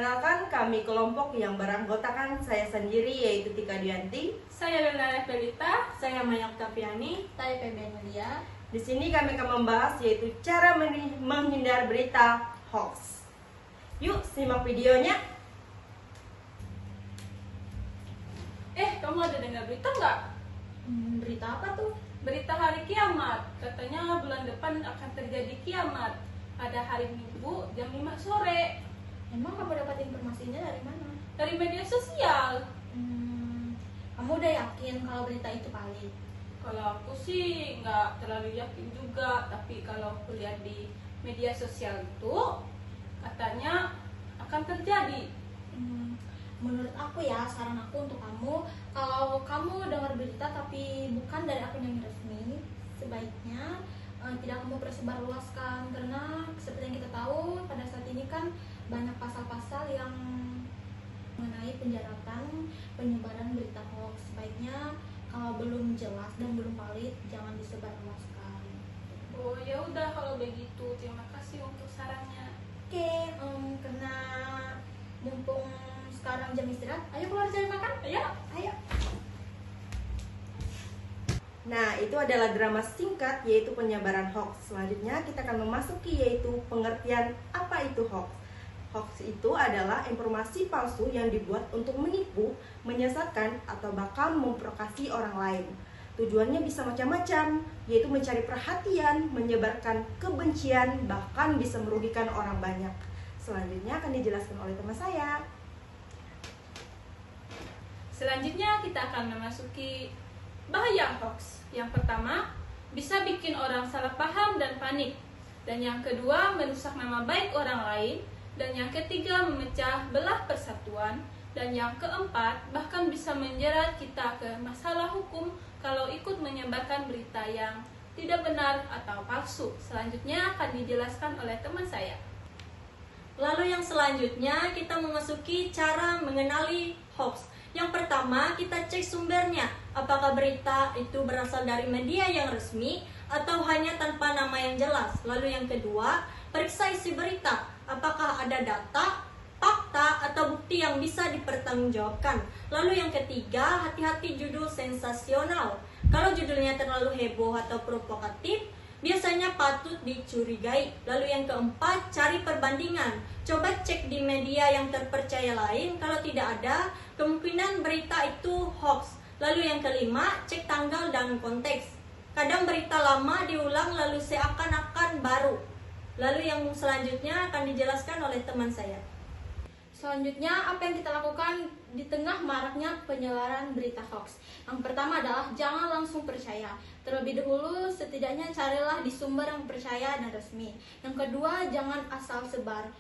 Perkenalkan, kami kelompok yang beranggotakan saya sendiri yaitu Tika Dianti. Saya Luna Felita. Saya Maya Octaviani. Saya PB Nadia. Di sini kami akan membahas yaitu cara menghindar berita hoax. Yuk simak videonya. Kamu ada dengar berita nggak? Berita apa tuh? Berita hari kiamat. Katanya bulan depan akan terjadi kiamat pada hari Minggu jam 5 sore. Emang kamu dapat informasinya dari mana? Dari media sosial. Kamu udah yakin kalau berita itu valid? Kalau aku sih nggak terlalu yakin juga, tapi kalau aku lihat di media sosial itu katanya akan terjadi. Menurut aku ya, saran aku untuk kamu, kalau kamu dengar berita tapi bukan dari akun yang resmi, sebaiknya tidak kamu persebar luaskan, karena seperti yang kita tahu pada saat ini kan banyak pasal-pasal yang mengenai penjaratan penyebaran berita hoax. Sebaiknya kalau belum jelas dan belum valid jangan disebar luaskan. Oh ya udah kalau begitu, terima kasih untuk sarannya. Oke, karena mumpung sekarang jam istirahat, ayo keluar cari makan. Ayo. Nah, itu adalah drama singkat yaitu penyebaran hoax. Selanjutnya kita akan memasuki yaitu pengertian apa itu hoax. Hoax itu adalah informasi palsu yang dibuat untuk menipu, menyesatkan, atau bahkan memprovokasi orang lain. Tujuannya bisa macam-macam, yaitu mencari perhatian, menyebarkan kebencian, bahkan bisa merugikan orang banyak. Selanjutnya akan dijelaskan oleh teman saya. Selanjutnya kita akan memasuki bahaya hoax. Yang pertama, bisa bikin orang salah paham dan panik. Dan yang kedua, merusak nama baik orang lain. Dan yang ketiga, memecah belah persatuan. Dan yang keempat, bahkan bisa menjerat kita ke masalah hukum kalau ikut menyebarkan berita yang tidak benar atau palsu. Selanjutnya akan dijelaskan oleh teman saya. Lalu yang selanjutnya kita memasuki cara mengenali hoax. Yang pertama, kita cek sumbernya. Apakah berita itu berasal dari media yang resmi atau hanya tanpa nama yang jelas. Lalu yang kedua, periksa isi berita. Apakah ada data, fakta, atau bukti yang bisa dipertanggungjawabkan. Lalu yang ketiga, hati-hati judul sensasional. Kalau judulnya terlalu heboh atau provokatif, biasanya patut dicurigai. Lalu yang keempat, cari perbandingan. Coba cek di media yang terpercaya lain. Kalau tidak ada, kemungkinan berita itu hoax. Lalu yang kelima, cek tanggal dan konteks. Kadang berita lama diulang lalu seakan-akan baru. Lalu yang selanjutnya akan dijelaskan oleh teman saya. Selanjutnya, apa yang kita lakukan di tengah maraknya penyebaran berita hoax? Yang pertama adalah jangan langsung percaya. Terlebih dahulu, setidaknya carilah di sumber yang percaya dan resmi. Yang kedua, jangan asal sebar.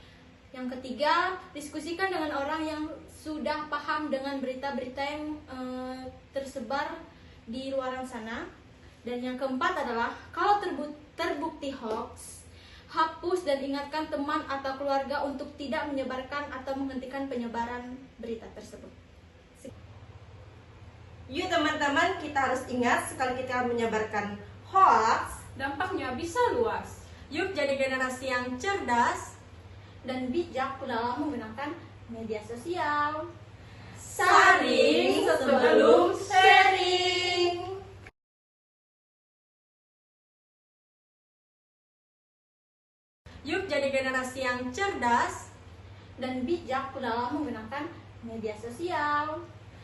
Yang ketiga, diskusikan dengan orang yang sudah paham dengan berita-berita yang tersebar di luar sana. Dan yang keempat adalah, kalau terbukti hoax, hapus dan ingatkan teman atau keluarga untuk tidak menyebarkan atau menghentikan penyebaran berita tersebut. Yuk teman-teman, kita harus ingat sekali kita menyebarkan hoax, Dampaknya bisa luas. Yuk jadi generasi yang cerdas Dan bijak dalam menggunakan media sosial. saring sebelum sharing. Yuk jadi generasi yang cerdas Dan bijak dalam menggunakan media sosial.